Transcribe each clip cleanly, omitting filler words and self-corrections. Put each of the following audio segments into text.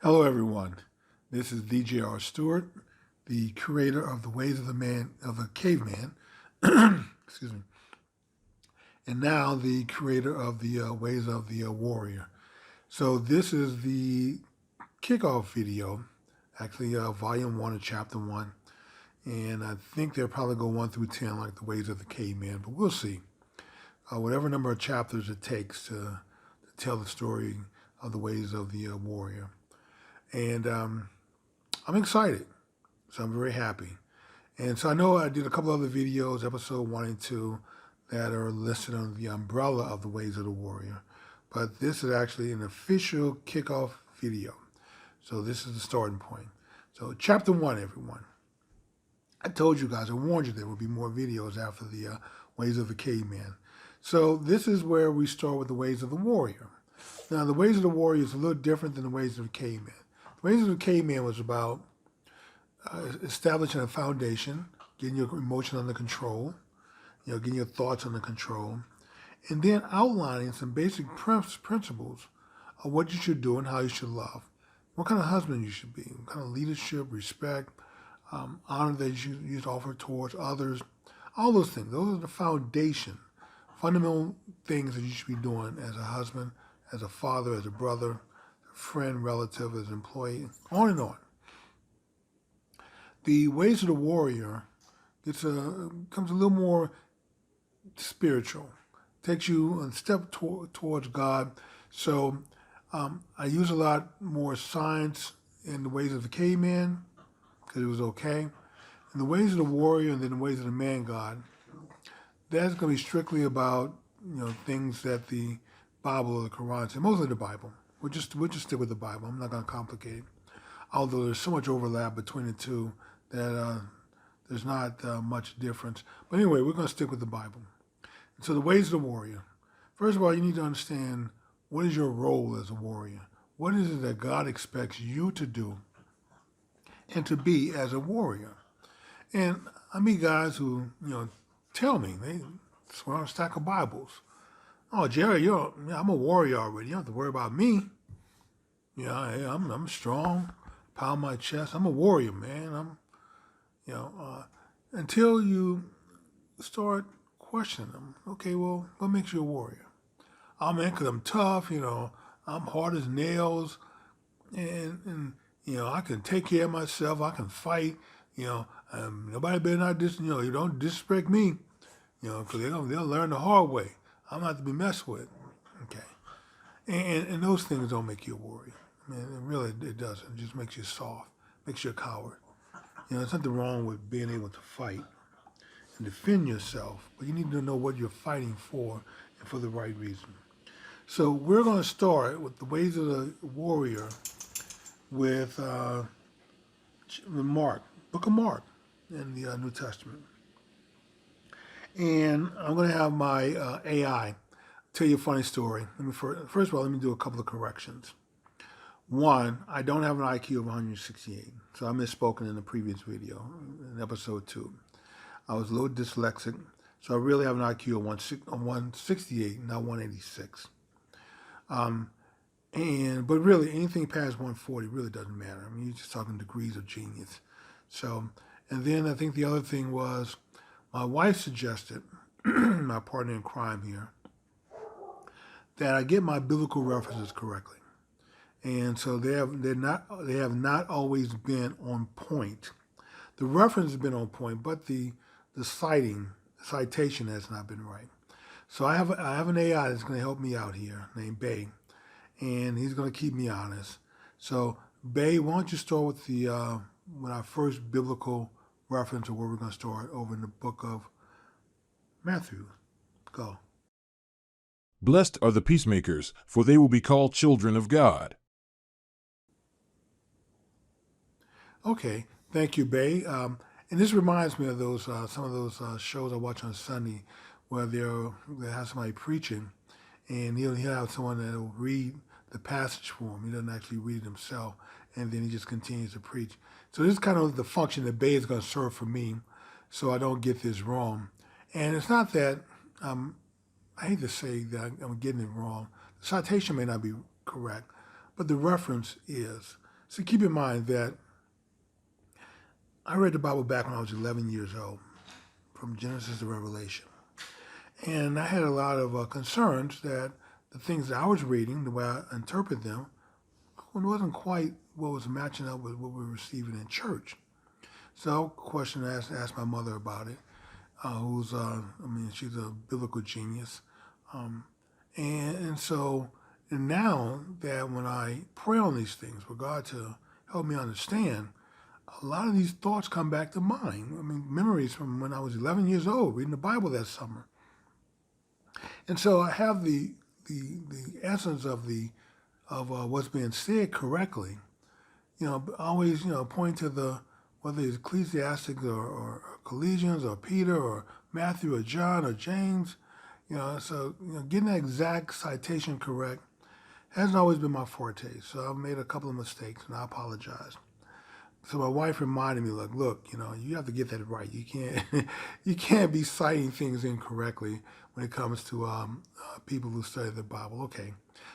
Hello, everyone. This is DJR Stewart, the creator of the Ways of the Caveman, excuse me, and now the creator of the Ways of the Warrior. So this is the kickoff video, actually volume 1 of chapter 1, and I think they'll probably go 1 through 10 like the Ways of the Caveman, but we'll see. Whatever number of chapters it takes to tell the story of the Ways of the Warrior. And I'm excited, so I'm very happy. And so I know I did a couple other videos, episode 1 and 2, that are listed under the umbrella of the Ways of the Warrior. But this is actually an official kickoff video. So this is the starting point. So chapter 1, everyone. I told you guys, I warned you there would be more videos after the Ways of the Caveman. So this is where we start with the Ways of the Warrior. Now, the Ways of the Warrior is a little different than the Ways of the Caveman. The Ways of the Caveman was about establishing a foundation, getting your emotions under control, getting your thoughts under control, and then outlining some basic principles of what you should do and how you should love. What kind of husband you should be, what kind of leadership, respect, honor that you should offer towards others, all those things. Those are the foundation, fundamental things that you should be doing as a husband, as a father, as a brother, a friend, relative, as an employee, on and on. The Ways of the Warrior comes a little more spiritual, takes you a step towards God. So I use a lot more science in the Ways of the Caveman because it was okay. In the Ways of the Warrior and then the Ways of the Man God, that's going to be strictly about things that the Bible or the Quran say, mostly the Bible. We'll just stick with the Bible. I'm not going to complicate it. Although there's so much overlap between the two that there's not much difference. But anyway, we're going to stick with the Bible. And so the Ways of the Warrior. First of all, you need to understand what is your role as a warrior. What is it that God expects you to do and to be as a warrior? And I meet guys who, tell me, they swear on a stack of Bibles. Oh, Jerry, I'm a warrior already. You don't have to worry about me. I'm strong, pound my chest. I'm a warrior, man. Until you start questioning them. Okay, well, what makes you a warrior? Oh, man, because I'm tough, I'm hard as nails, and I can take care of myself. I can fight, nobody better not, you don't disrespect me, because they'll learn the hard way. I'm not to be messed with. Okay. And those things don't make you a warrior. I mean, it doesn't. It just makes you soft, makes you a coward. There's nothing wrong with being able to fight and defend yourself, but you need to know what you're fighting for and for the right reason. So we're going to start with the Ways of the Warrior with Mark, Book of Mark in the New Testament. And I'm going to have my AI tell you a funny story. First of all, let me do a couple of corrections. One, I don't have an IQ of 168, so I misspoken in the previous video, in episode 2. I was a little dyslexic, so I really have an IQ of 168, not 186. But really, anything past 140 really doesn't matter. I mean, you're just talking degrees of genius. So, and then I think the other thing was, my wife suggested, my partner in crime here, that I get my biblical references correctly. And so they have not always been on point. The reference has been on point, but the citation has not been right. So I have an AI that's going to help me out here named Bay, and he's going to keep me honest. So Bay, why don't you start with our first biblical reference, or where we're going to start over in the book of Matthew. Go. Blessed are the peacemakers, for they will be called children of God. Okay, thank you, Bay. And this reminds me of those some of those shows I watch on Sunday, where they have somebody preaching, and he'll have someone that will read the passage for him. He doesn't actually read it himself, and then he just continues to preach. So this is kind of the function that Bay is going to serve for me, so I don't get this wrong. And it's not that I hate to say that I'm getting it wrong. The citation may not be correct, but the reference is. So keep in mind that I read the Bible back when I was 11 years old, from Genesis to Revelation. And I had a lot of concerns that the things that I was reading, the way I interpret them, it wasn't quite what was matching up with what we were receiving in church. So, question asked my mother about it, she's a biblical genius. And now that when I pray on these things for God to help me understand, a lot of these thoughts come back to mind. Memories from when I was 11 years old, reading the Bible that summer. And so I have the essence of what's being said correctly. Always point to whether it's Ecclesiastes or Colossians or Peter or Matthew or John or James. Getting the exact citation correct hasn't always been my forte. So I've made a couple of mistakes, and I apologize. So my wife reminded me, look, you have to get that right. You can't be citing things incorrectly when it comes to people who study the Bible. Okay,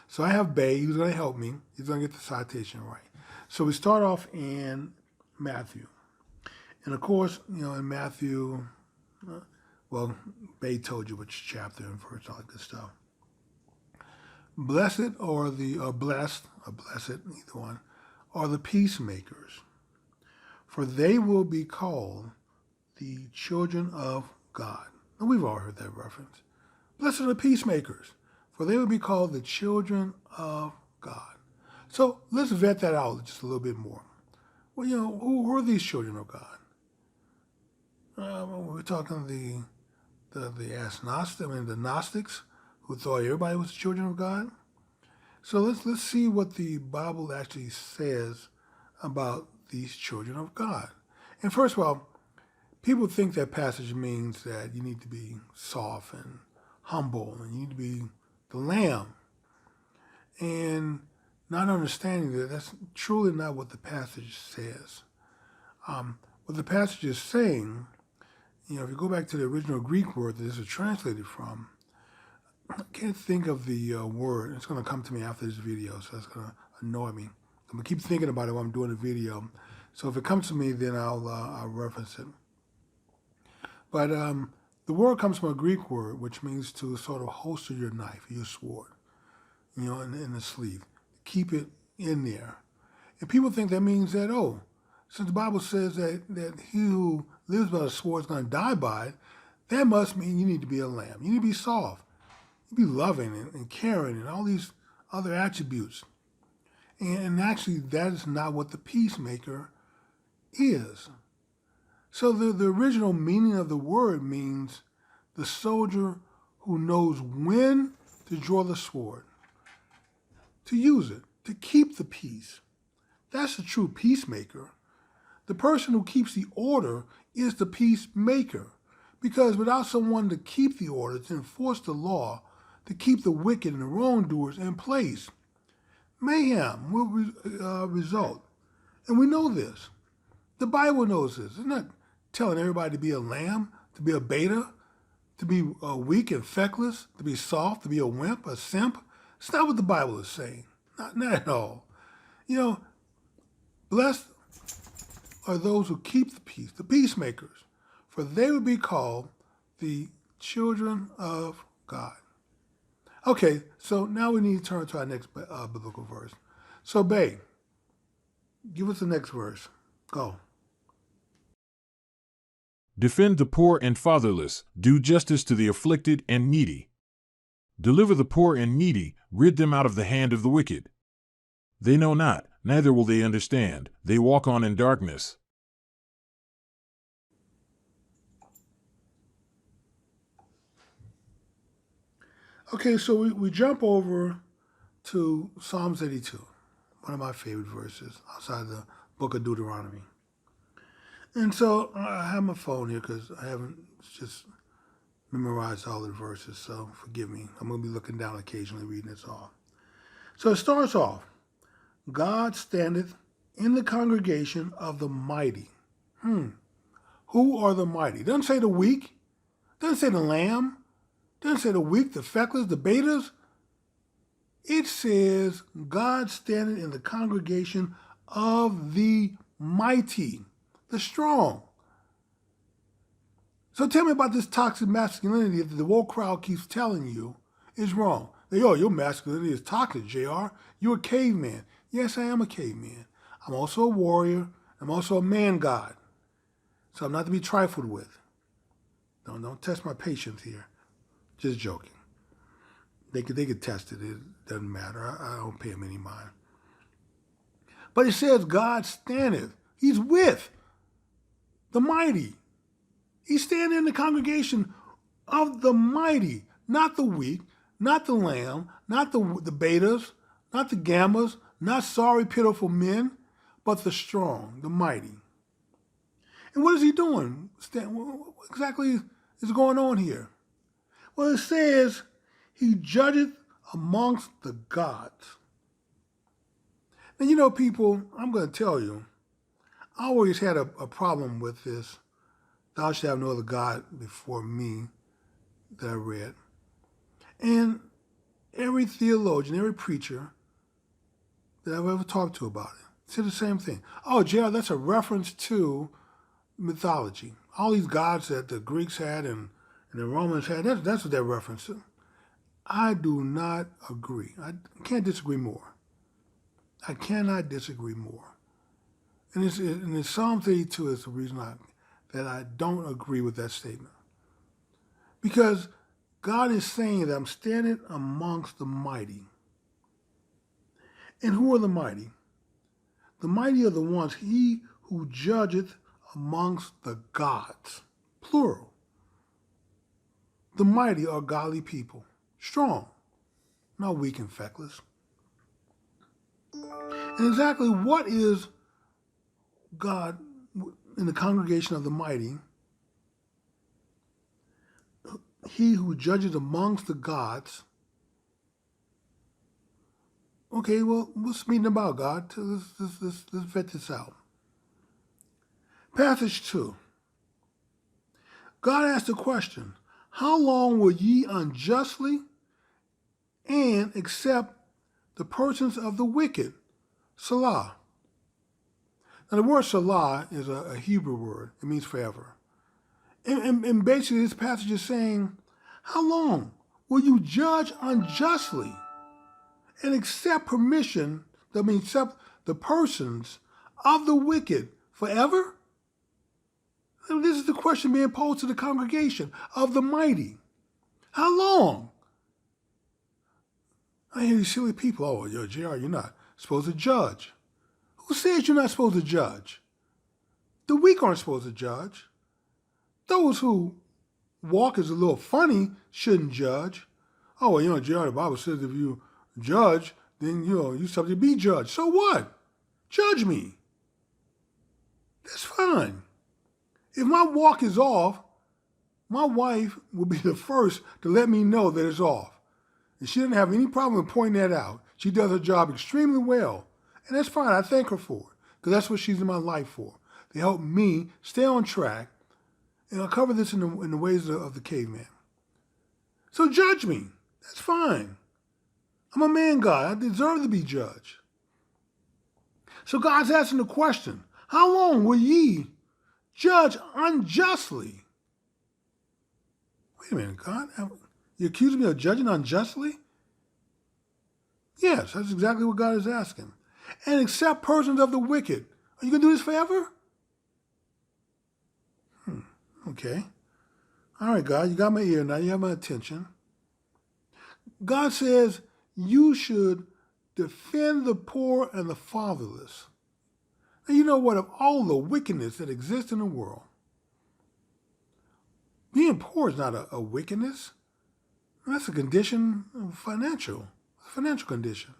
so I have Bay. He's going to help me. He's going to get the citation right. So we start off in Matthew, and of course, in Matthew, Bay told you which chapter and verse, all that good stuff. Blessed or blessed, either one, are the peacemakers, for they will be called the children of God. And we've all heard that reference. Blessed are the peacemakers, for they will be called the children of God. So let's vet that out just a little bit more. Well, who are these children of God? We're talking the Gnostics, who thought everybody was the children of God. So let's see what the Bible actually says about these children of God. And first of all, people think that passage means that you need to be soft and humble and you need to be the lamb. And not understanding that that's truly not what the passage says. What the passage is saying, if you go back to the original Greek word that this is translated from, I can't think of the word. It's going to come to me after this video, so that's going to annoy me. I'm going to keep thinking about it while I'm doing the video. So if it comes to me, then I'll reference it. But the word comes from a Greek word, which means to sort of holster your knife, your sword, in the sleeve. Keep it in there. And people think that means that, since the Bible says that he who lives by the sword is going to die by it, that must mean you need to be a lamb. You need to be soft. You need to be loving and caring and all these other attributes. And actually, that is not what the peacemaker is. So the original meaning of the word means the soldier who knows when to draw the sword, to use it, to keep the peace. That's the true peacemaker. The person who keeps the order is the peacemaker. Because without someone to keep the order, to enforce the law, to keep the wicked and the wrongdoers in place, mayhem will result. And we know this. The Bible knows this. It's not telling everybody to be a lamb, to be a beta, to be weak and feckless, to be soft, to be a wimp, a simp. It's not what the Bible is saying. Not at all. Blessed are those who keep the peace, the peacemakers, for they will be called the children of God. Okay, so now we need to turn to our next biblical verse. So, Babe, give us the next verse. Go. Defend the poor and fatherless, do justice to the afflicted and needy. Deliver the poor and needy, rid them out of the hand of the wicked. They know not, neither will they understand, they walk on in darkness. Okay, so we jump over to Psalms 82, one of my favorite verses outside the book of Deuteronomy. And so I have my phone here because I haven't just memorized all the verses, so forgive me. I'm going to be looking down occasionally reading this all. So it starts off, God standeth in the congregation of the mighty. Who are the mighty? It doesn't say the weak. It doesn't say the lamb. It doesn't say the weak, the feckless, the betas. It says God standing in the congregation of the mighty, the strong. So tell me about this toxic masculinity that the woke crowd keeps telling you is wrong. Your masculinity is toxic, JR. You're a caveman. Yes, I am a caveman. I'm also a warrior. I'm also a man god. So I'm not to be trifled with. Don't test my patience here. Just joking. They could test it. It doesn't matter. I don't pay them any mind. But it says God standeth. He's with the mighty. He's standing in the congregation of the mighty, not the weak, not the lamb, not the betas, not the gammas, not sorry, pitiful men, but the strong, the mighty. And what is he doing? What exactly is going on here? Well, it says he judgeth amongst the gods. Now, people, I'm going to tell you, I always had a problem with this. Thou shalt have no other God before me that I read. And every theologian, every preacher that I've ever talked to about it said the same thing. Oh, JR, that's a reference to mythology. All these gods that the Greeks had and the Romans had, that's what they're referencing. I do not agree. I can't disagree more. I cannot disagree more. And Psalm 32 is the reason that I don't agree with that statement. Because God is saying that I'm standing amongst the mighty. And who are the mighty? The mighty are the ones, he who judgeth amongst the gods, plural. The mighty are godly people, strong, not weak and feckless. And exactly what is God in the congregation of the mighty? He who judges amongst the gods. Okay, well, what's this meeting about, God? Let's vet this out. Passage 2. God asked the question, how long will ye unjustly and accept the persons of the wicked? Salah. Now, the word Salah is a Hebrew word. It means forever. And basically, this passage is saying, how long will you judge unjustly and accept accept the persons of the wicked forever? And this is the question being posed to the congregation of the mighty. How long? I hear these silly people, JR, you're not supposed to judge. Who says you're not supposed to judge? The weak aren't supposed to judge. Those who walk as a little funny shouldn't judge. JR, the Bible says if you judge, then, you're subject to be judged. So what? Judge me. That's fine. If my walk is off, my wife will be the first to let me know that it's off. And she doesn't have any problem with pointing that out. She does her job extremely well. And that's fine. I thank her for it. Because that's what she's in my life for. To help me stay on track. And I'll cover this in the ways of the caveman. So judge me. That's fine. I'm a man God. I deserve to be judged. So God's asking the question, how long will ye judge unjustly? Wait a minute, God. You accuse me of judging unjustly? Yes, that's exactly what God is asking. And accept persons of the wicked. Are you going to do this forever? Okay. All right, God, you got my ear now. You have my attention. God says you should defend the poor and the fatherless. And you know what? Of all the wickedness that exists in the world, being poor is not a wickedness. That's a condition, financial condition.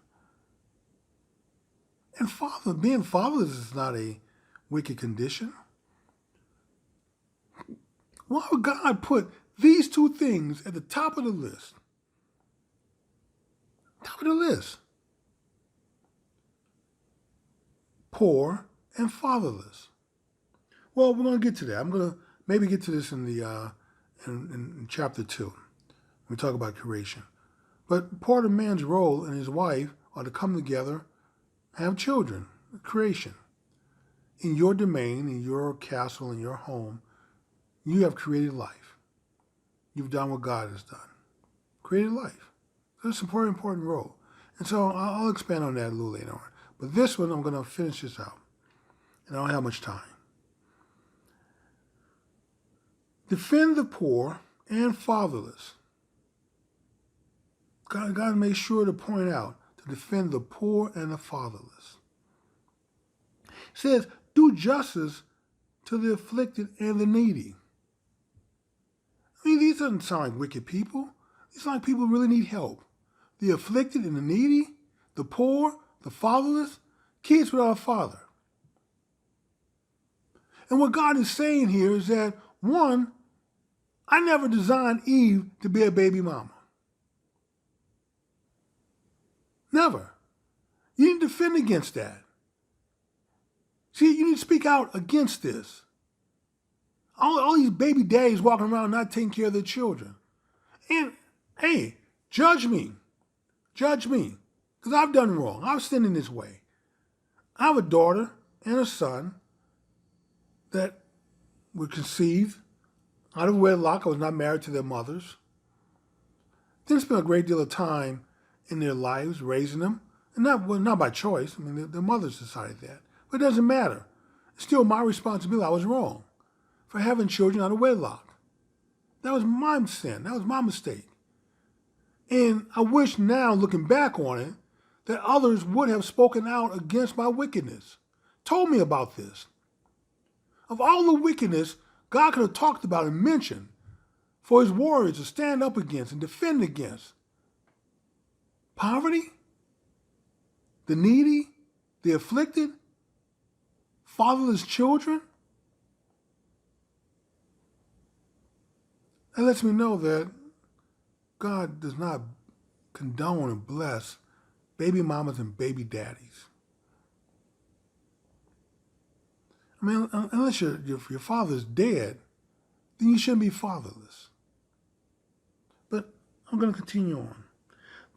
And being fatherless is not a wicked condition. Why would God put these two things at the top of the list? Top of the list. Poor and fatherless. Well, we're going to get to that. I'm going to maybe get to this in the in chapter 2. When we talk about creation. But part of man's role and his wife are to come together, have children. creation. In your domain, in your castle, in your home, you have created life. You've done what God has done. Created life. So it's a very important role. And so I'll expand on that a little later on. But this one, I'm going to finish this out. And I don't have much time. Defend the poor and fatherless. God made sure to point out to defend the poor and the fatherless. It says, do justice to the afflicted and the needy. I mean, these doesn't sound like wicked people. These sound like people who really need help. The afflicted and the needy, the poor, the fatherless, kids without a father. And what God is saying here is that, one, I never designed Eve to be a baby mama. Never. You need to defend against that. See, you need to speak out against this. All these baby daddies walking around not taking care of their children. And, hey, judge me. Judge me. Because I've done wrong. I've sinned in this way. I have a daughter and a son that were conceived out of wedlock. I was not married to their mothers. Didn't spend a great deal of time in their lives raising them. And not by choice. I mean, their mothers decided that. But it doesn't matter. It's still my responsibility. I was wrong for having children out of wedlock. That was my sin. That was my mistake. And I wish now, looking back on it, that others would have spoken out against my wickedness, told me about this. Of all the wickedness God could have talked about and mentioned for his warriors to stand up against and defend against. Poverty, the needy, the afflicted, fatherless children. That lets me know that God does not condone and bless baby mamas and baby daddies. I mean, unless your father's dead, then you shouldn't be fatherless. But I'm going to continue on.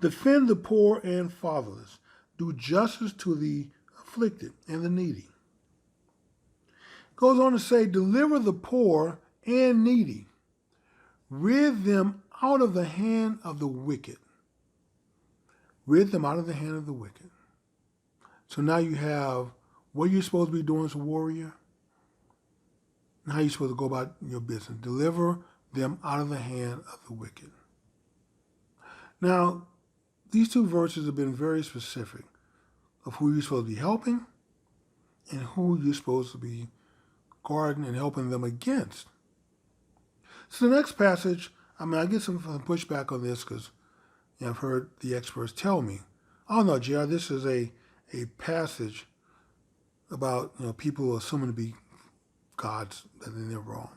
Defend the poor and fatherless. Do justice to the afflicted and the needy. Goes on to say, deliver the poor and needy. Rid them out of the hand of the wicked. Rid them out of the hand of the wicked. So now you have what you're supposed to be doing as a warrior, and how you're supposed to go about your business. Deliver them out of the hand of the wicked. Now, these two verses have been very specific of who you're supposed to be helping and who you're supposed to be guarding and helping them against. So the next passage, I get some pushback on this because I've heard the experts tell me, oh no, JR, this is a passage about people assuming to be gods, and they're wrong.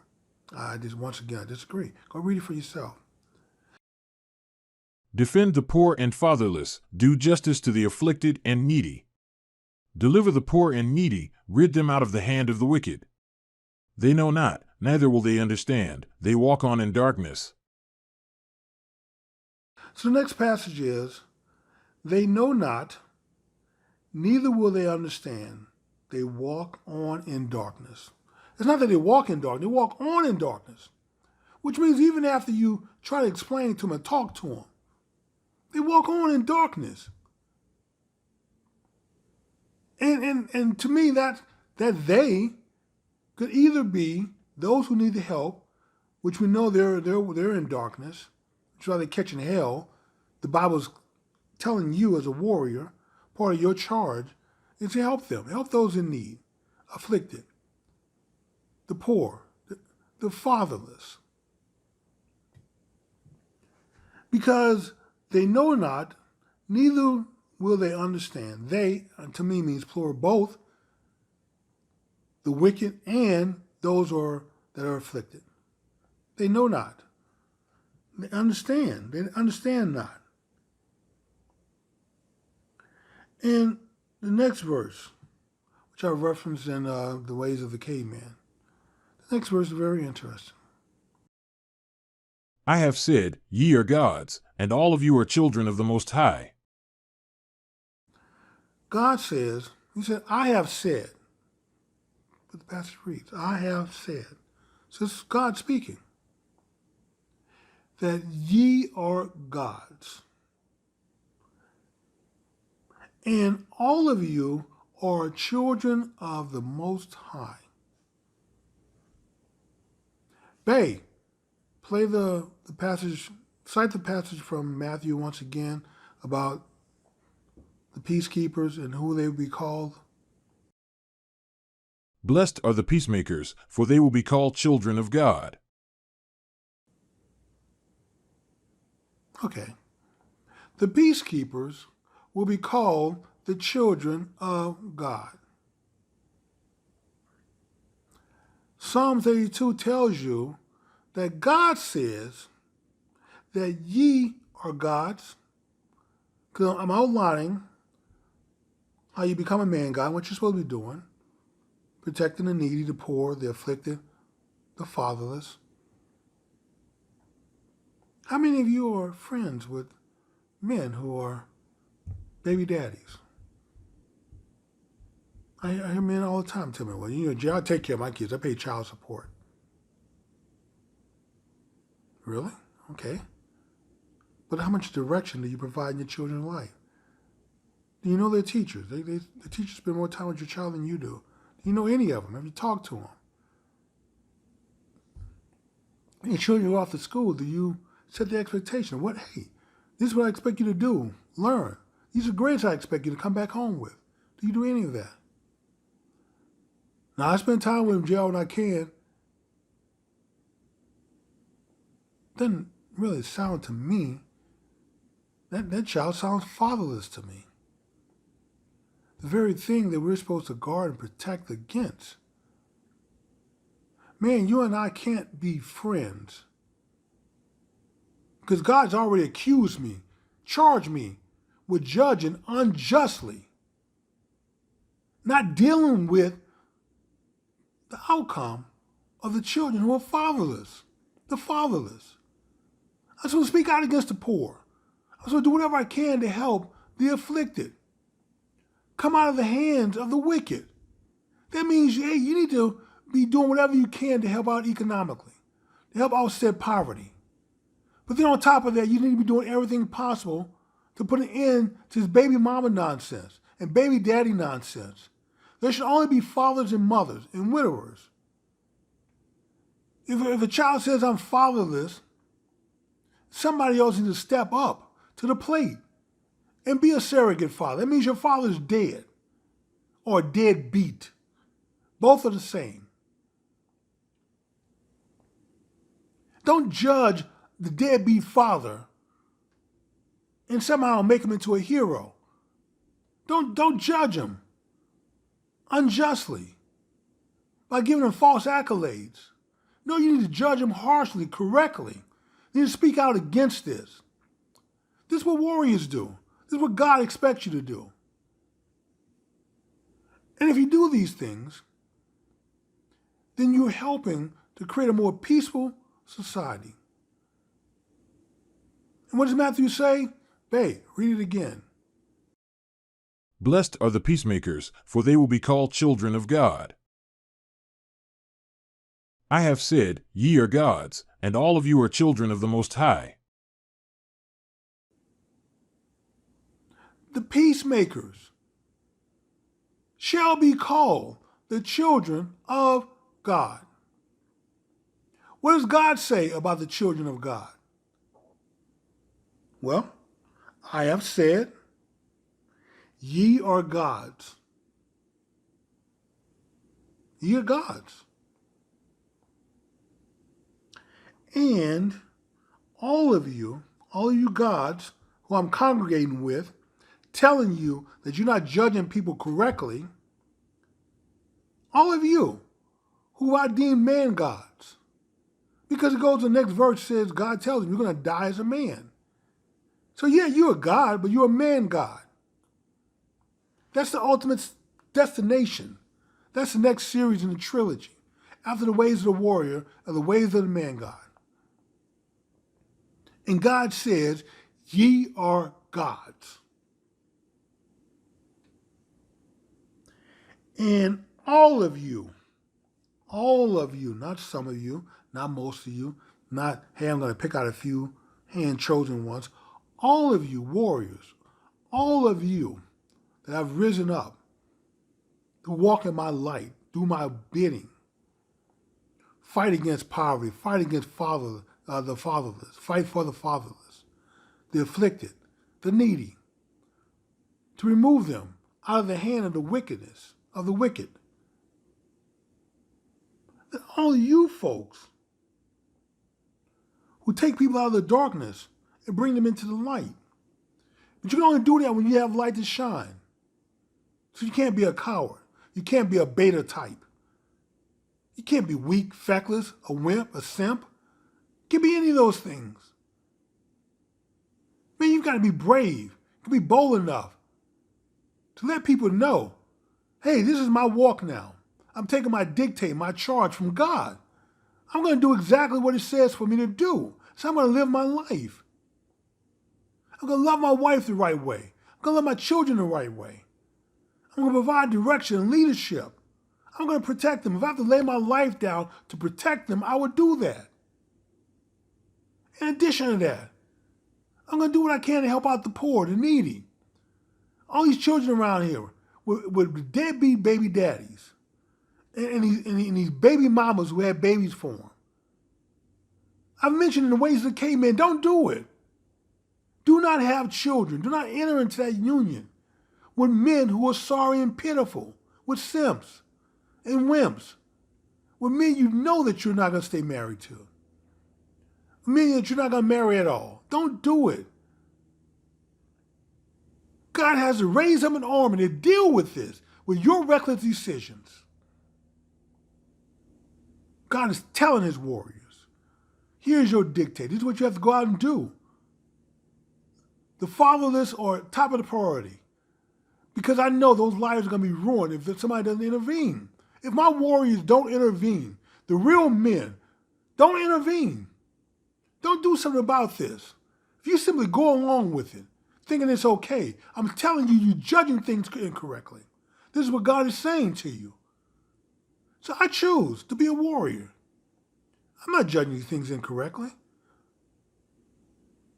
Once again, I disagree. Go read it for yourself. Defend the poor and fatherless. Do justice to the afflicted and needy. Deliver the poor and needy. Rid them out of the hand of the wicked. They know not, neither will they understand. They walk on in darkness. So the next passage is, they know not, neither will they understand. They walk on in darkness. It's not that they walk in darkness, they walk on in darkness. Which means even after you try to explain it to them and talk to them, they walk on in darkness. And to me, that they could either be those who need the help, which we know they're in darkness, which is why they're catching hell. The Bible's telling you as a warrior, part of your charge is to help them, help those in need, afflicted, the poor, the fatherless. Because they know not, neither will they understand. They, to me, means plural, both the wicked and those that are afflicted. They know not. They understand not. And the next verse, which I referenced in the Ways of the Caveman, the next verse is very interesting. I have said, ye are gods, and all of you are children of the Most High. God says, He said, I have said, but the passage reads, I have said. So this is God speaking. That ye are gods. And all of you are children of the Most High. Bay, play the passage, cite the passage from Matthew once again about the peacekeepers and who they will be called. Blessed are the peacemakers, for they will be called children of God. Okay. The peacekeepers will be called the children of God. Psalms 82 tells you that God says that ye are gods. Because I'm outlining how you become a man God, what you're supposed to be doing. Protecting the needy, the poor, the afflicted, the fatherless. How many of you are friends with men who are baby daddies? I hear men all the time tell me, well, Jay, I take care of my kids. I pay child support. Really? Okay. But how much direction do you provide in your children's life? Do you know their teachers? The teachers spend more time with your child than you do. Do you know any of them? Have you talked to them? When your children go off to school, do you set the expectation? What, hey, this is what I expect you to do. Learn. These are grades I expect you to come back home with. Do you do any of that? Now, I spend time with them, Gerald, when I can. Doesn't really sound to me, that child sounds fatherless to me. The very thing that we're supposed to guard and protect against. Man, you and I can't be friends. Because God's already accused me, charged me with judging unjustly. Not dealing with the outcome of the children who are fatherless. The fatherless. I'm supposed to speak out against the poor. I'm supposed to do whatever I can to help the afflicted. Come out of the hands of the wicked. That means, hey, you need to be doing whatever you can to help out economically, to help offset poverty. But then on top of that, you need to be doing everything possible to put an end to this baby mama nonsense and baby daddy nonsense. There should only be fathers and mothers and widowers. If a child says, I'm fatherless, somebody else needs to step up to the plate and be a surrogate father. That means your father's dead or deadbeat. Both are the same. Don't judge the deadbeat father and somehow make him into a hero. Don't judge him unjustly by giving him false accolades. No, you need to judge him harshly, correctly. You need to speak out against this. This is what warriors do. This is what God expects you to do. And if you do these things, then you're helping to create a more peaceful society. And what does Matthew say? Babe, read it again. Blessed are the peacemakers, for they will be called children of God. I have said, ye are gods, and all of you are children of the Most High. The peacemakers shall be called the children of God. What does God say about the children of God? Well, I have said, ye are gods. Ye are gods. And all of you gods who I'm congregating with, telling you that you're not judging people correctly, all of you who I deem man gods. Because it goes to the next verse, says God tells you you're going to die as a man. So yeah, you're a god, but you're a man god. That's the ultimate destination. That's the next series in the trilogy. After the ways of the warrior are the ways of the man god. And God says, ye are gods. And all of you, not some of you, not most of you, not, hey, I'm going to pick out a few hand-chosen ones, all of you warriors, all of you that have risen up to walk in my light, do my bidding, fight against poverty, fight against the fatherless, fight for the fatherless, the afflicted, the needy, to remove them out of the hand of the wickedness, of the wicked. And all you folks who take people out of the darkness and bring them into the light. But you can only do that when you have light to shine. So you can't be a coward. You can't be a beta type. You can't be weak, feckless, a wimp, a simp. You can't be any of those things. Man, you've got to be brave. You can be bold enough to let people know, hey, this is my walk now. I'm taking my dictate, my charge from God. I'm going to do exactly what it says for me to do. So I'm going to live my life. I'm going to love my wife the right way. I'm going to love my children the right way. I'm going to provide direction and leadership. I'm going to protect them. If I have to lay my life down to protect them, I would do that. In addition to that, I'm going to do what I can to help out the poor, the needy. All these children around here with deadbeat baby daddies and these baby mamas who had babies for them. I've mentioned in the Ways of the Caveman, don't do it. Do not have children. Do not enter into that union with men who are sorry and pitiful, with simps and wimps, with men you know that you're not going to stay married to, men that you're not going to marry at all. Don't do it. God has to raise up an army to deal with this, with your reckless decisions. God is telling his warriors, here's your dictate. This is what you have to go out and do. The fatherless are top of the priority, because I know those lives are going to be ruined if somebody doesn't intervene. If my warriors don't intervene, the real men don't intervene. Don't do something about this. If you simply go along with it, thinking it's okay, I'm telling you, you're judging things incorrectly. This is what God is saying to you. So I choose to be a warrior. I'm not judging these things incorrectly.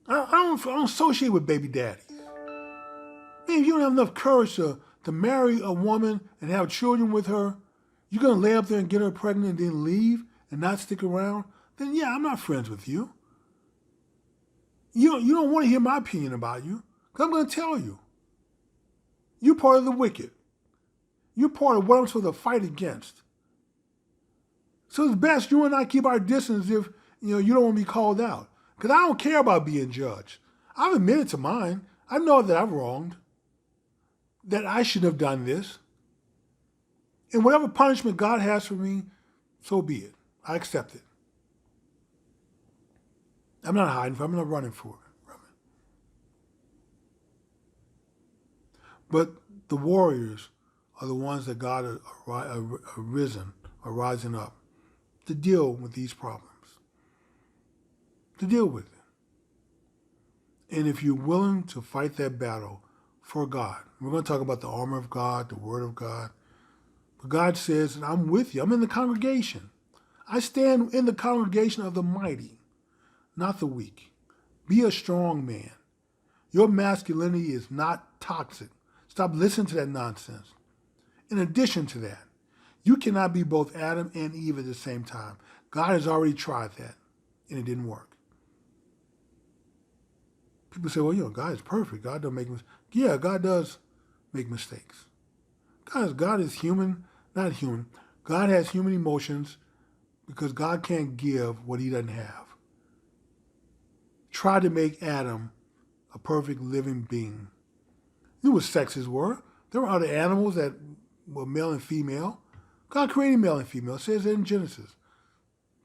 I don't associate with baby daddies. Man, if you don't have enough courage to marry a woman and have children with her, you're going to lay up there and get her pregnant and then leave and not stick around, then yeah, I'm not friends with you. You don't want to hear my opinion about you, because I'm going to tell you. You're part of the wicked. You're part of what I'm supposed to fight against. So it's best you and I keep our distance if you don't want to be called out. Because I don't care about being judged. I've admitted to mine. I know that I've wronged. That I should have done this. And whatever punishment God has for me, so be it. I accept it. I'm not hiding from it. I'm not running from it. But the warriors are the ones that God are rising up to deal with these problems. To deal with it. And if you're willing to fight that battle for God, we're going to talk about the armor of God, the word of God. But God says, I'm with you. I'm in the congregation. I stand in the congregation of the mighty, not the weak. Be a strong man. Your masculinity is not toxic. Stop listening to that nonsense. In addition to that, you cannot be both Adam and Eve at the same time. God has already tried that, and it didn't work. People say, well, God is perfect. God doesn't make mistakes. Yeah, God does make mistakes. God is human, not human. God has human emotions because God can't give what he doesn't have. Try to make Adam a perfect living being. You knew what sexes were. There were other animals that were male and female. God created male and female. It says it in Genesis.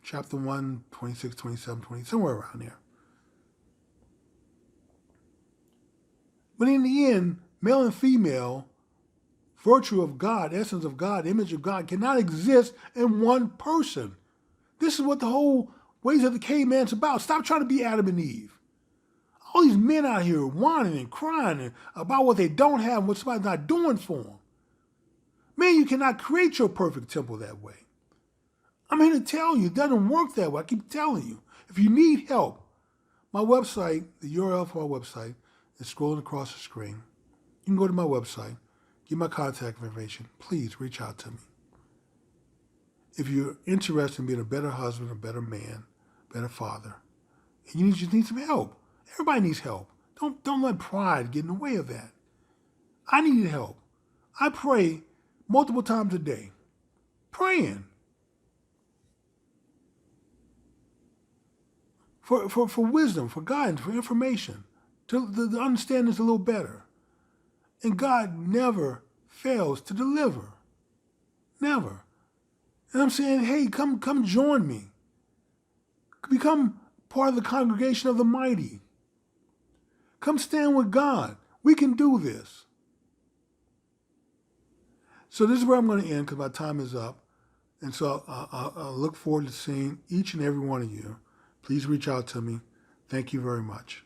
Chapter 1, 26, 27, 20, somewhere around there. But in the end, male and female, virtue of God, essence of God, image of God, cannot exist in one person. This is what the whole Ways of the Caveman's about. Stop trying to be Adam and Eve. All these men out here whining and crying about what they don't have and what somebody's not doing for them. Man, you cannot create your perfect temple that way. I'm here to tell you, it doesn't work that way. I keep telling you. If you need help, my website, the URL for my website is scrolling across the screen. You can go to my website, get my contact information. Please reach out to me. If you're interested in being a better husband, a better man, better father, and you just need some help. Everybody needs help. Don't let pride get in the way of that. I needed help. I pray multiple times a day, praying for wisdom, for guidance, for information, to understand this a little better. And God never fails to deliver. Never. And I'm saying, hey, come join me. Become part of the congregation of the mighty. Come stand with God. We can do this. So this is where I'm going to end because my time is up. And so I'll look forward to seeing each and every one of you. Please reach out to me. Thank you very much.